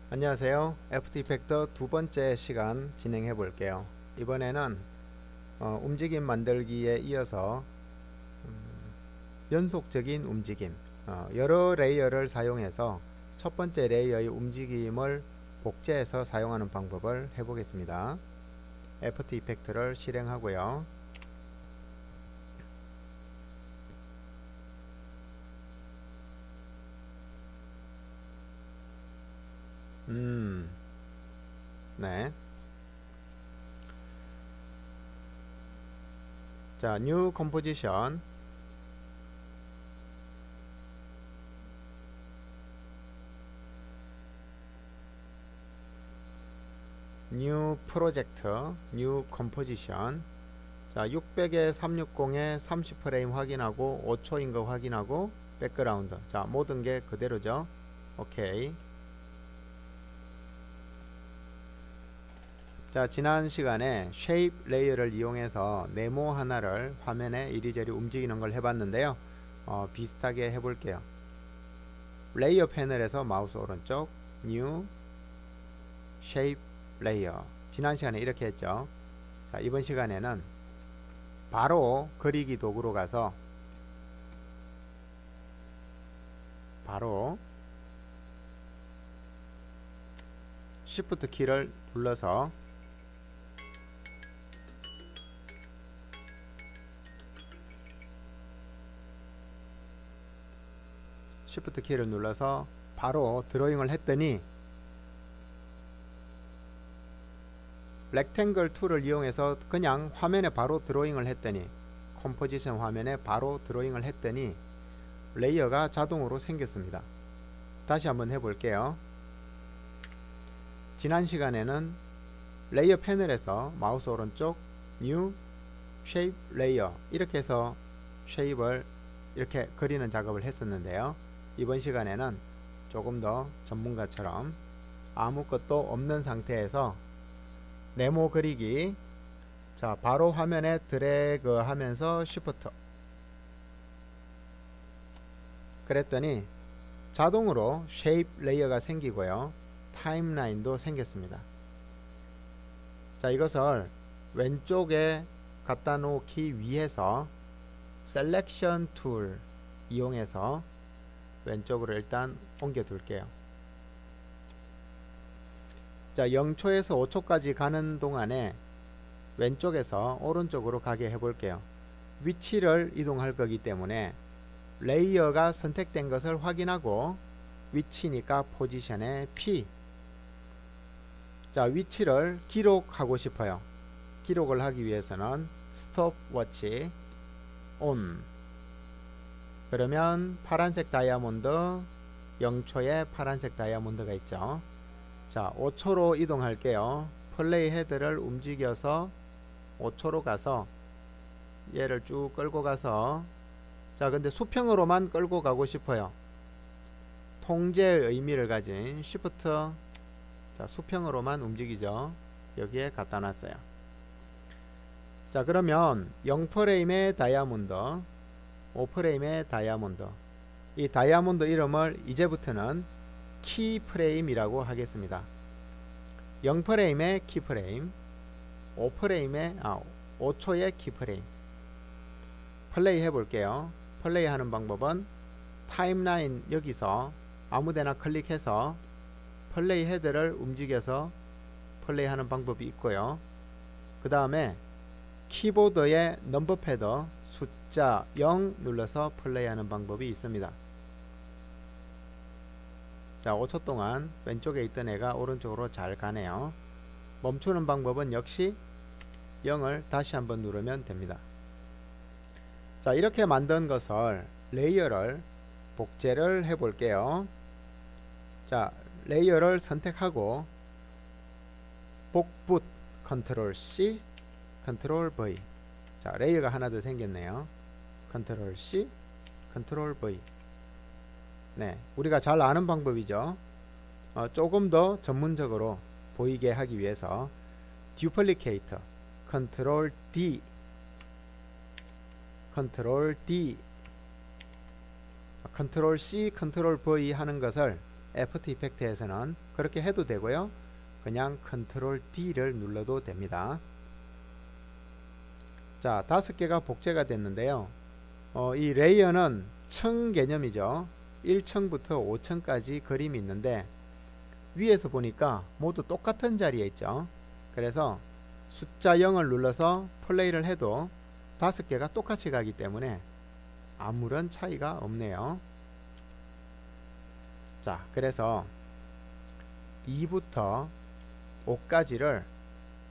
안녕하세요. 애프터 이펙터 두 번째 시간 진행해 볼게요. 이번에는 움직임 만들기에 이어서 연속적인 움직임, 여러 레이어를 사용해서 첫 번째 레이어의 움직임을 복제해서 사용하는 방법을 해보겠습니다. 애프터 이펙터를 실행하고요. 네. 자, New Composition. New Project, New Composition. 자, 600에 360에 30프레임 확인하고 5초인 거 확인하고 백그라운드. 자, 모든 게 그대로죠. 오케이. 자, 지난 시간에 쉐입 레이어를 이용해서 네모 하나를 화면에 이리저리 움직이는 걸 해봤는데요. 비슷하게 해볼게요. 레이어 패널에서 마우스 오른쪽 New Shape Layer. 지난 시간에 이렇게 했죠. 자, 이번 시간에는 바로 그리기 도구로 가서 바로 Shift 키를 눌러서 Shift 키를 눌러서 바로 드로잉을 했더니 렉탱글 툴을 이용해서 그냥 화면에 바로 드로잉을 했더니 컴포지션 화면에 바로 드로잉을 했더니 레이어가 자동으로 생겼습니다. 다시 한번 해볼게요. 지난 시간에는 레이어 패널에서 마우스 오른쪽 New Shape Layer 이렇게 해서 쉐입을 이렇게 그리는 작업을 했었는데요. 이번 시간에는 조금 더 전문가처럼 아무것도 없는 상태에서 네모 그리기. 자, 바로 화면에 드래그 하면서 Shift 그랬더니 자동으로 쉐입 레이어가 생기고요. 타임라인도 생겼습니다. 자, 이것을 왼쪽에 갖다 놓기 위해서 셀렉션 툴 이용해서 왼쪽으로 일단 옮겨 둘게요. 자, 0초에서 5초까지 가는 동안에 왼쪽에서 오른쪽으로 가게 해볼게요. 위치를 이동할 거기 때문에 레이어가 선택된 것을 확인하고 위치니까 포지션에 P. 자, 위치를 기록하고 싶어요. 기록을 하기 위해서는 스톱워치 ON. 그러면 파란색 다이아몬드 0초에 파란색 다이아몬드가 있죠. 자, 5초로 이동할게요. 플레이 헤드를 움직여서 5초로 가서 얘를 쭉 끌고 가서, 자, 근데 수평으로만 끌고 가고 싶어요. 통제의 의미를 가진 Shift. 자, 수평으로만 움직이죠. 여기에 갖다 놨어요. 자, 그러면 0프레임의 다이아몬드, 5프레임의 다이아몬드, 이 다이아몬드 이름을 이제부터는 키프레임이라고 하겠습니다. 0프레임의 키프레임, 5초의 키프레임. 플레이 해볼게요. 플레이 하는 방법은 타임라인 여기서 아무데나 클릭해서 플레이 헤드를 움직여서 플레이 하는 방법이 있고요. 그 다음에 키보드의 넘버 패드 숫자 0 눌러서 플레이 하는 방법이 있습니다. 자, 5초 동안 왼쪽에 있던 애가 오른쪽으로 잘 가네요. 멈추는 방법은 역시 0을 다시 한번 누르면 됩니다. 자, 이렇게 만든 것을 레이어를 복제를 해 볼게요. 자, 레이어를 선택하고 복붙 컨트롤 C 컨트롤 V. 자, 레이어가 하나 더 생겼네요. 컨트롤 C 컨트롤 V. 네, 우리가 잘 아는 방법이죠. 조금 더 전문적으로 보이게 하기 위해서 듀플리케이터 컨트롤 D 컨트롤 D 컨트롤 C 컨트롤 V 하는 것을 애프터 이펙트에서는 그렇게 해도 되고요. 그냥 컨트롤 D를 눌러도 됩니다. 자, 5개가 복제가 됐는데요. 이 레이어는 층 개념이죠. 1층부터 5층까지 그림이 있는데 위에서 보니까 모두 똑같은 자리에 있죠. 그래서 숫자 0을 눌러서 플레이를 해도 5개가 똑같이 가기 때문에 아무런 차이가 없네요. 자, 그래서 2부터 5까지를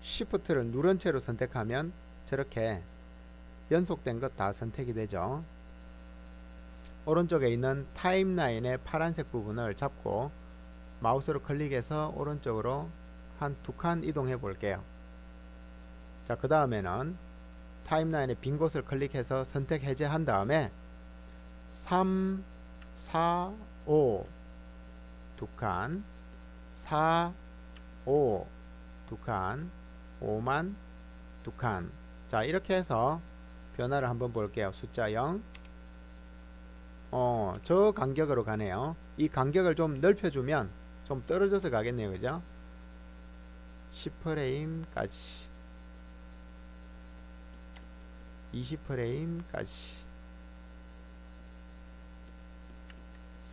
Shift를 누른 채로 선택하면 저렇게 연속된 것 다 선택이 되죠. 오른쪽에 있는 타임라인의 파란색 부분을 잡고 마우스로 클릭해서 오른쪽으로 한 2칸 이동해 볼게요. 자, 그 다음에는 타임라인의 빈 곳을 클릭해서 선택 해제한 다음에 3, 4, 5 2칸, 4, 5 2칸, 5만 2칸. 자, 이렇게 해서 변화를 한번 볼게요. 숫자 0. 저 간격으로 가네요. 이 간격을 좀 넓혀주면 좀 떨어져서 가겠네요. 그죠? 10프레임까지 20프레임까지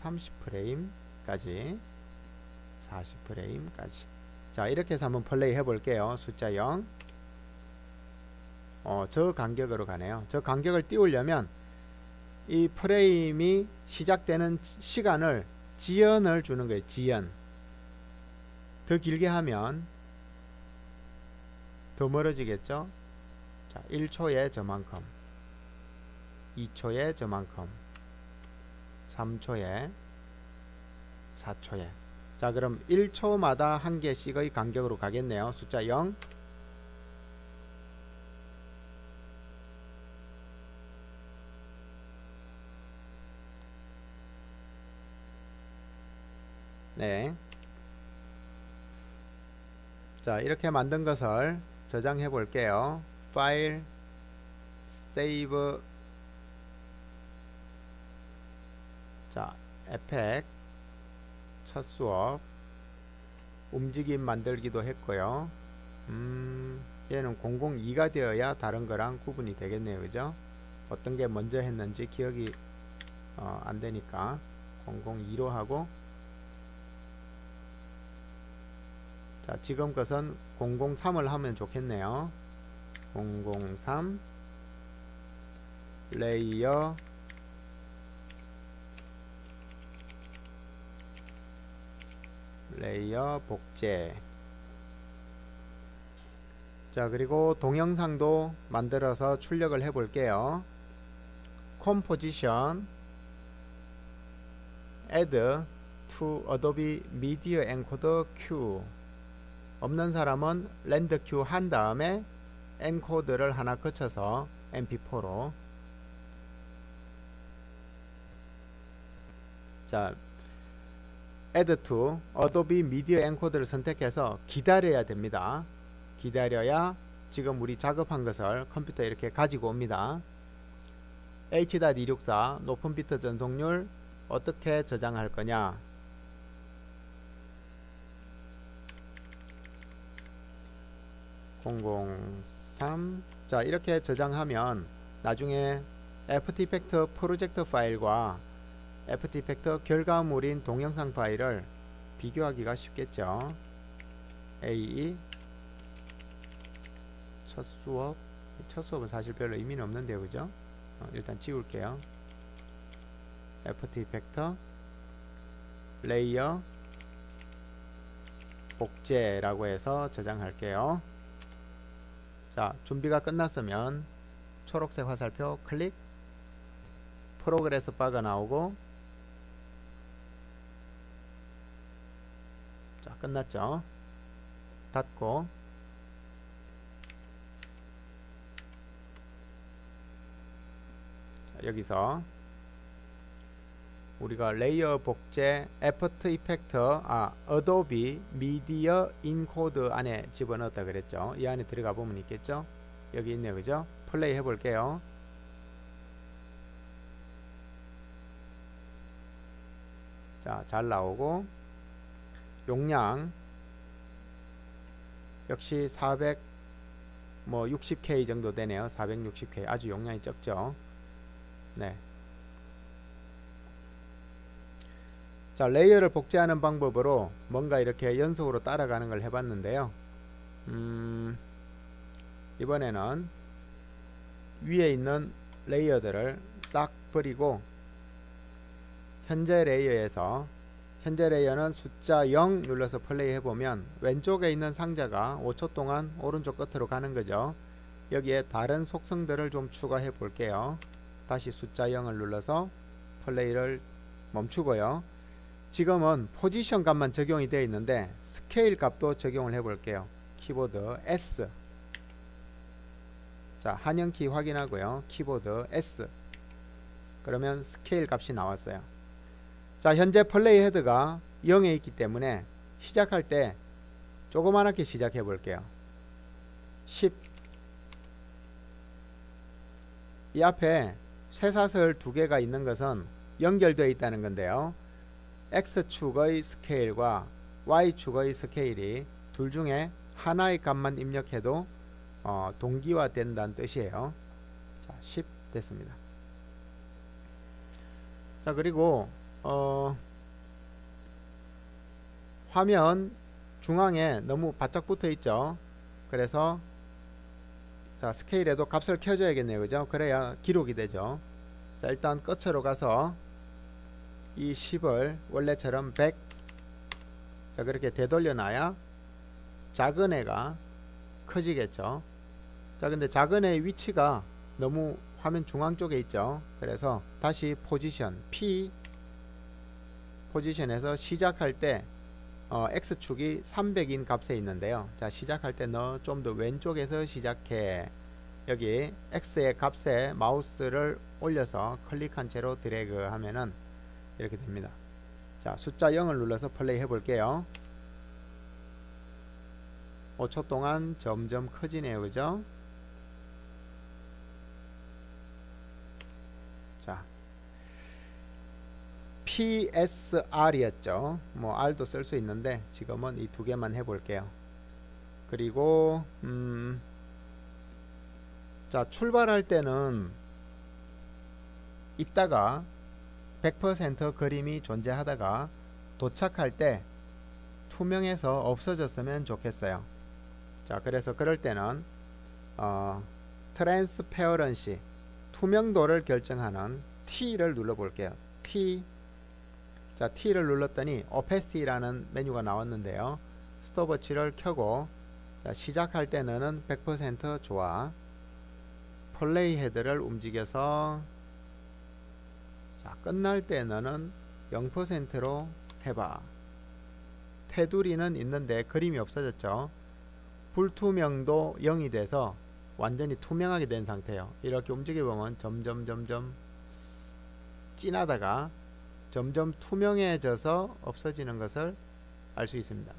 30프레임까지 40프레임까지. 자, 이렇게 해서 한번 플레이 해볼게요. 숫자 0. 저 간격으로 가네요. 저 간격을 띄우려면 이 프레임이 시작되는 시간을 지연을 주는 거예요. 지연. 더 길게 하면 더 멀어지겠죠. 자, 1초에 저만큼, 2초에 저만큼, 3초에, 4초에. 자, 그럼 1초마다 한 개씩의 간격으로 가겠네요. 숫자 0. 네. 자, 이렇게 만든 것을 저장해 볼게요. 파일, 세이브. 자, 에펙, 첫 수업, 움직임 만들기도 했고요. 얘는 002가 되어야 다른 거랑 구분이 되겠네요. 그죠? 어떤 게 먼저 했는지 기억이 안 되니까 002로 하고, 자, 지금 것은 003을 하면 좋겠네요. 003 레이어 복제. 자, 그리고 동영상도 만들어서 출력을 해 볼게요. 컴포지션 add to Adobe Media Encoder Q. 없는 사람은 랜더 큐 한 다음에 엔코드를 하나 거쳐서 mp4로. 자, add to Adobe Media Encoder를 선택해서 기다려야 됩니다. 기다려야 지금 우리 작업한 것을 컴퓨터에 이렇게 가지고 옵니다. H.264 높은 비트 전송률 어떻게 저장할 거냐? (003) 자, 이렇게 저장하면 나중에 애프터 이펙트 프로젝트 파일과 애프터 이펙트 결과물인 동영상 파일을 비교하기가 쉽겠죠. A2 첫 수업은 사실 별로 의미는 없는데요. 그죠? 일단 지울게요. 애프터 이펙트 레이어 복제라고 해서 저장할게요. 자, 준비가 끝났으면 초록색 화살표 클릭, 프로그레스 바가 나오고, 자, 끝났죠. 닫고, 자, 여기서 우리가 레이어 복제 애프터 이펙트 어도비 미디어 인코드 안에 집어넣었다 그랬죠. 이 안에 들어가 보면 있겠죠. 여기 있네요. 그죠? 플레이 해 볼게요. 자, 잘 나오고, 용량 역시 460K 정도 되네요. 460K 아주 용량이 적죠. 네. 자, 레이어를 복제하는 방법으로 뭔가 이렇게 연속으로 따라가는 걸 해봤는데요. 이번에는 위에 있는 레이어들을 싹 버리고 현재 레이어는 숫자 0 눌러서 플레이 해보면 왼쪽에 있는 상자가 5초 동안 오른쪽 끝으로 가는 거죠. 여기에 다른 속성들을 좀 추가해 볼게요. 다시 숫자 0을 눌러서 플레이를 멈추고요. 지금은 포지션 값만 적용이 되어 있는데 스케일 값도 적용을 해 볼게요. 키보드 S. 자, 한영키 확인하고요. 키보드 S. 그러면 스케일 값이 나왔어요. 자, 현재 플레이 헤드가 0에 있기 때문에 시작할 때 조그맣게 시작해 볼게요. 10. 이 앞에 쇠사슬 두 개가 있는 것은 연결되어 있다는 건데요. X축의 스케일과 Y축의 스케일이 둘 중에 하나의 값만 입력해도 동기화 된다는 뜻이에요. 자, 10 됐습니다. 자, 그리고 화면 중앙에 너무 바짝 붙어 있죠. 그래서 자, 스케일에도 값을 켜줘야겠네요. 그죠? 그래야 기록이 되죠. 자, 일단 끝으로 가서 이 10을 원래처럼 100, 자, 그렇게 되돌려 놔야 작은 애가 커지겠죠. 자, 근데 작은 애의 위치가 너무 화면 중앙 쪽에 있죠. 그래서 다시 포지션 P 포지션에서 시작할 때 X축이 300인 값에 있는데요. 자, 시작할 때 너 좀 더 왼쪽에서 시작해. 여기 X의 값에 마우스를 올려서 클릭한 채로 드래그 하면은 이렇게 됩니다. 자, 숫자 0을 눌러서 플레이 해 볼게요. 5초 동안 점점 커지네요. 그죠? 자, PSR이었죠. 뭐 R도 쓸 수 있는데 지금은 이 두 개만 해 볼게요. 그리고 자, 출발할 때는 이따가 100% 그림이 존재하다가 도착할 때 투명해서 없어졌으면 좋겠어요. 자, 그래서 그럴 때는 트랜스페어런시 투명도를 결정하는 T를 눌러 볼게요. T. 자, T를 눌렀더니 오페시티라는 메뉴가 나왔는데요. 스톱워치를 켜고 자, 시작할 때 너는 100% 좋아. 플레이 헤드를 움직여서 자, 끝날 때 너는 0%로 해봐. 테두리는 있는데 그림이 없어졌죠. 불투명도 0이 돼서 완전히 투명하게 된 상태예요. 이렇게 움직여보면 점점 진하다가 점점 투명해져서 없어지는 것을 알 수 있습니다.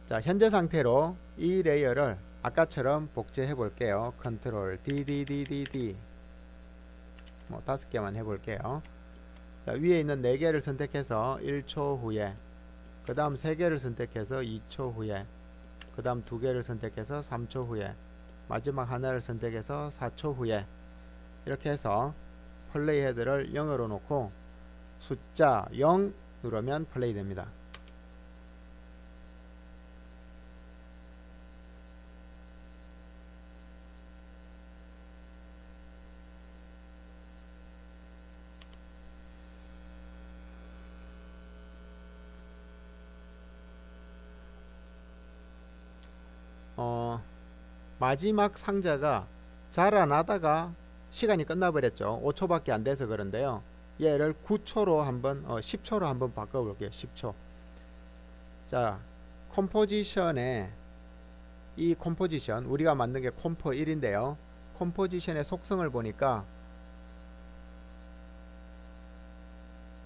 자, 현재 상태로 이 레이어를 아까처럼 복제해 볼게요. 컨트롤 DDDDD 뭐 5개만 해볼게요. 자, 위에 있는 4개를 선택해서 1초 후에, 그 다음 3개를 선택해서 2초 후에, 그 다음 2개를 선택해서 3초 후에, 마지막 하나를 선택해서 4초 후에, 이렇게 해서 플레이 헤드를 0으로 놓고 숫자 0 누르면 플레이 됩니다. 마지막 상자가 자라나다가 시간이 끝나버렸죠. 5초밖에 안 돼서 그런데요. 얘를 9초로 한번 10초로 한번 바꿔볼게요. 10초. 자, 컴포지션에 이 컴포지션 우리가 만든 게 컴포 1인데요. 컴포지션의 속성을 보니까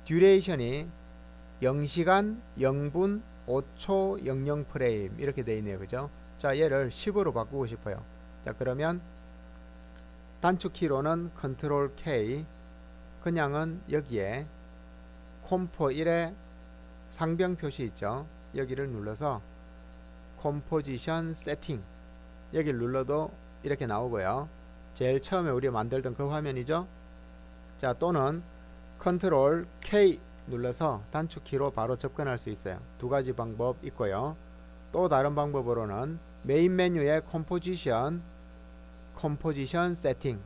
듀레이션이 0시간 0분 5초 00프레임 이렇게 되어 있네요. 그죠? 자, 얘를 10으로 바꾸고 싶어요. 자, 그러면 단축키로는 컨트롤 K, 그냥은 여기에 컴포 1에 상병 표시 있죠. 여기를 눌러서 컴포지션 세팅 여기를 눌러도 이렇게 나오고요. 제일 처음에 우리가 만들던 그 화면이죠. 자, 또는 컨트롤 K 눌러서 단축키로 바로 접근할 수 있어요. 두 가지 방법 있고요. 또 다른 방법으로는 메인 메뉴의 컴포지션 세팅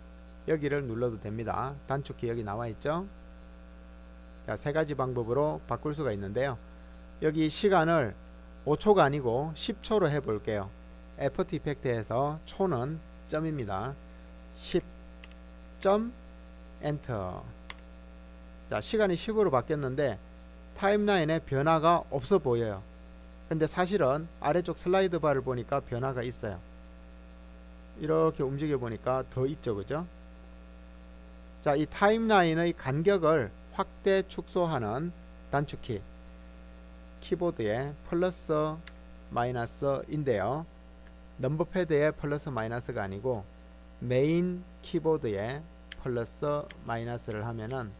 여기를 눌러도 됩니다. 단축키 여기 나와 있죠. 자, 세 가지 방법으로 바꿀 수가 있는데요. 여기 시간을 5초가 아니고 10초로 해 볼게요. 애프터 이펙트에서 초는 점입니다. 10점 엔터. 자, 시간이 10으로 바뀌었는데 타임라인에 변화가 없어 보여요. 근데 사실은 아래쪽 슬라이드 바를 보니까 변화가 있어요. 이렇게 움직여 보니까 더 있죠, 그죠? 자, 이 타임라인의 간격을 확대 축소하는 단축키 키보드에 플러스 마이너스인데요. 넘버 패드에 플러스 마이너스가 아니고 메인 키보드에 플러스 마이너스를 하면은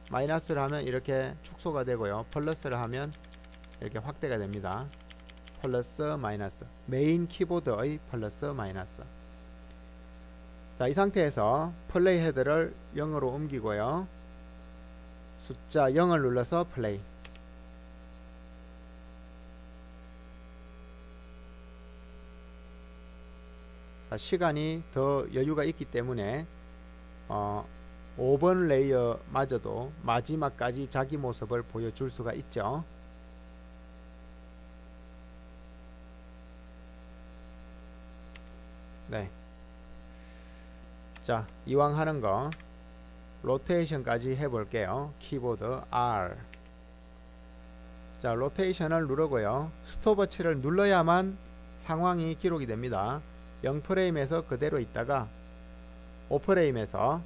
마이너스를 하면 이렇게 축소가 되고요. 플러스를 하면 이렇게 확대가 됩니다. 플러스 마이너스 메인 키보드의 플러스 마이너스. 자, 이 상태에서 플레이 헤드를 0으로 옮기고요. 숫자 0을 눌러서 플레이. 자, 시간이 더 여유가 있기 때문에 5번 레이어 마저도 마지막까지 자기 모습을 보여줄 수가 있죠. 네. 자, 이왕 하는 거 로테이션까지 해볼게요. 키보드 R. 자, 로테이션을 누르고요. 스톱워치를 눌러야만 상황이 기록이 됩니다. 0프레임에서 그대로 있다가 5프레임에서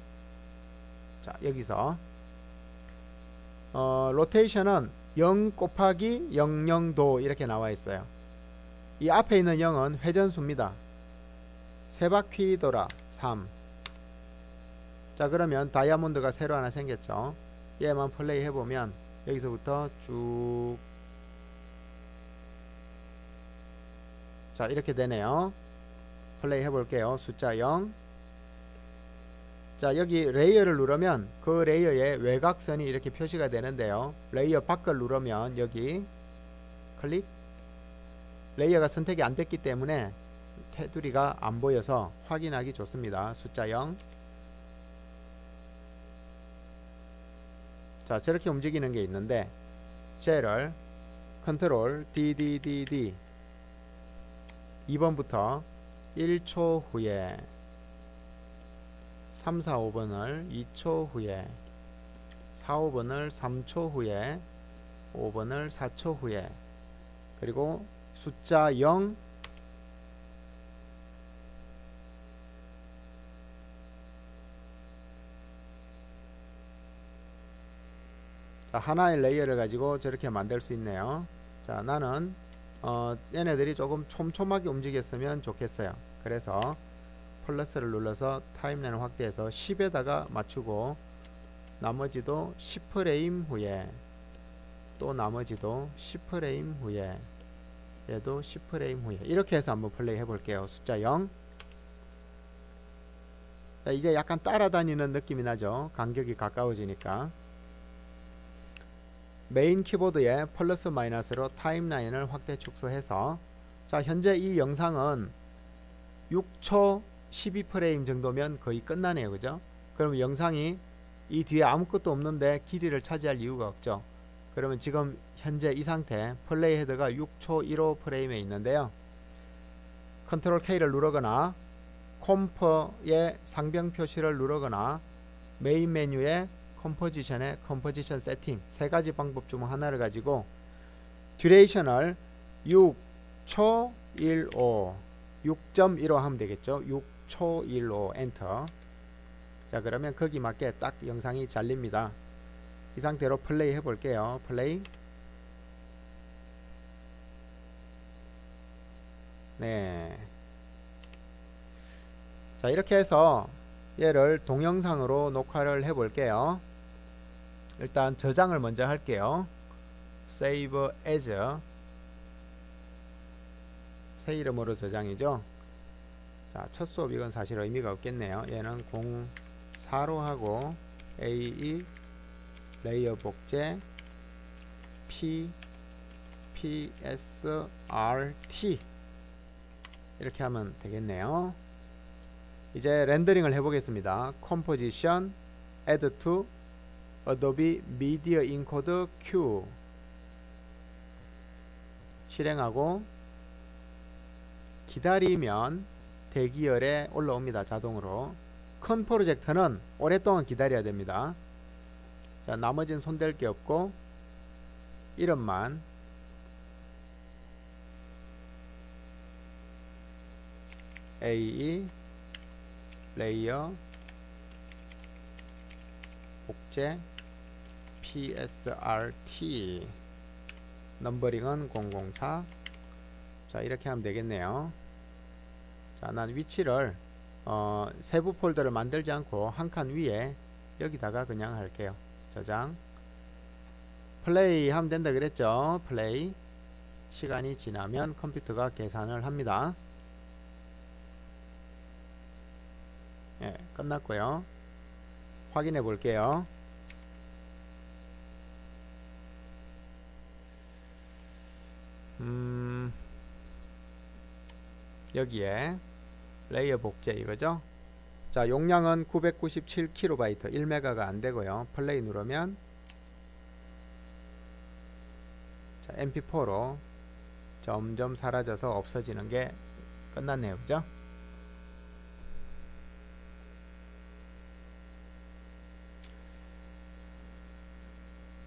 자, 여기서 로테이션은 0 곱하기 00도 이렇게 나와 있어요. 이 앞에 있는 0은 회전수입니다. 세 바퀴 돌아 3. 자, 그러면 다이아몬드가 새로 하나 생겼죠. 얘만 플레이 해보면 여기서부터 쭉 자, 이렇게 되네요. 플레이 해볼게요. 숫자 0. 자, 여기 레이어를 누르면 그 레이어의 외곽선이 이렇게 표시가 되는데요. 레이어 밖을 누르면 여기 클릭. 레이어가 선택이 안 됐기 때문에 테두리가 안 보여서 확인하기 좋습니다. 숫자 0. 자, 저렇게 움직이는 게 있는데 쟤를 컨트롤 DDDD 2번부터 1초 후에 3, 4, 5번을 2초 후에 4, 5번을 3초 후에 5번을 4초 후에 그리고 숫자 0 자, 하나의 레이어를 가지고 저렇게 만들 수 있네요. 자, 나는 얘네들이 조금 촘촘하게 움직였으면 좋겠어요. 그래서 플러스를 눌러서 타임라인을 확대해서 10에다가 맞추고 나머지도 10프레임 후에 또 나머지도 10프레임 후에 얘도 10프레임 후에 이렇게 해서 한번 플레이 해볼게요. 숫자 0. 자, 이제 약간 따라다니는 느낌이 나죠. 간격이 가까워지니까. 메인 키보드에 플러스 마이너스로 타임라인을 확대 축소해서 자, 현재 이 영상은 6초 12프레임 정도면 거의 끝나네요. 그죠? 그럼 영상이 이 뒤에 아무것도 없는데 길이를 차지할 이유가 없죠. 그러면 지금 현재 이 상태 플레이 헤드가 6초 15프레임에 있는데요. 컨트롤 K를 누르거나 컴퍼의 상병 표시를 누르거나 메인 메뉴에 컴포지션의 컴포지션 세팅 세 가지 방법 중 하나를 가지고 듀레이션을 6초 15 6.15 하면 되겠죠. 6초 15 엔터. 자, 그러면 거기 맞게 딱 영상이 잘립니다. 이 상태로 플레이 해볼게요. 플레이. 네. 자, 이렇게 해서 얘를 동영상으로 녹화를 해볼게요. 일단 저장을 먼저 할게요. save as 새 이름으로 저장이죠. 자, 첫 수업 이건 사실 의미가 없겠네요. 얘는 04로 하고 AE 레이어 복제 PSRT 이렇게 하면 되겠네요. 이제 렌더링을 해보겠습니다. 컴포지션 add to Adobe Media Encoder Q 실행하고 기다리면 대기열에 올라옵니다. 자동으로. 큰 프로젝트는 오랫동안 기다려야 됩니다. 자, 나머지는 손댈 게 없고 이름만 AE 레이어 복제 PSRT 넘버링은 004. 자, 이렇게 하면 되겠네요. 자, 난 위치를 세부 폴더를 만들지 않고 한 칸 위에 여기다가 그냥 할게요. 저장. 플레이 하면 된다 그랬죠. 플레이. 시간이 지나면 컴퓨터가 계산을 합니다. 예, 끝났고요. 확인해 볼게요. 여기에 레이어 복제 이거죠. 자, 용량은 997KB 1메가가 안되고요. 플레이 누르면 자, mp4로 점점 사라져서 없어지는 게 끝났네요. 그죠?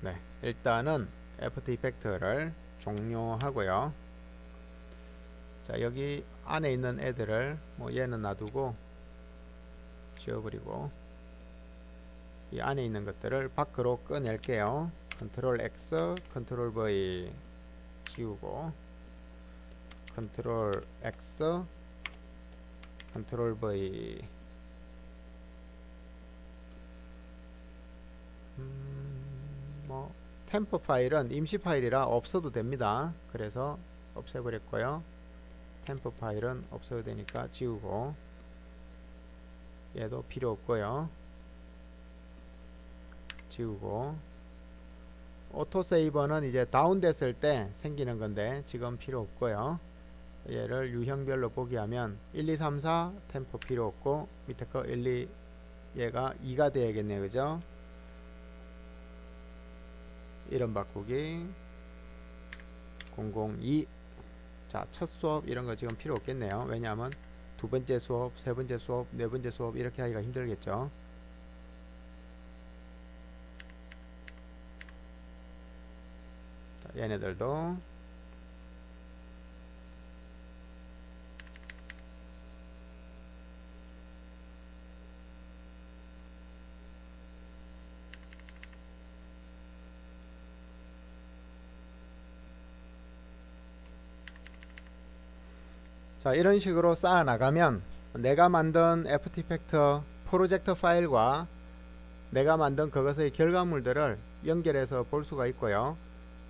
네, 일단은 애프터 이펙트를 종료하고요. 자, 여기 안에 있는 애들을 뭐 얘는 놔두고 지워버리고 이 안에 있는 것들을 밖으로 꺼낼게요. 컨트롤 X, 컨트롤 V 지우고 컨트롤 X, 컨트롤 V 뭐 템포 파일은 임시 파일이라 없어도 됩니다. 그래서 없애버렸고요. 템포 파일은 없어도 되니까 지우고 얘도 필요 없고요. 지우고 오토세이버는 이제 다운됐을 때 생기는 건데 지금 필요 없고요. 얘를 유형별로 보기 하면 1, 2, 3, 4 템포 필요 없고 밑에 거 1, 2 얘가 2가 돼야겠네요. 그죠? 이름 바꾸기 002. 자, 첫 수업 이런 거 지금 필요 없겠네요. 왜냐하면 두 번째 수업, 세 번째 수업, 네 번째 수업 이렇게 하기가 힘들겠죠. 자, 얘네들도 자, 이런 식으로 쌓아 나가면 내가 만든 애프터 이펙트 프로젝트 파일과 내가 만든 그것의 결과물들을 연결해서 볼 수가 있고요.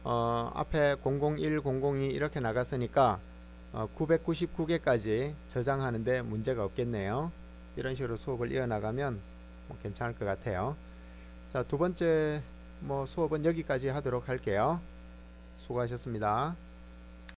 앞에 001, 002 이렇게 나갔으니까 999개까지 저장하는데 문제가 없겠네요. 이런 식으로 수업을 이어나가면 뭐 괜찮을 것 같아요. 자, 두 번째 수업은 여기까지 하도록 할게요. 수고하셨습니다.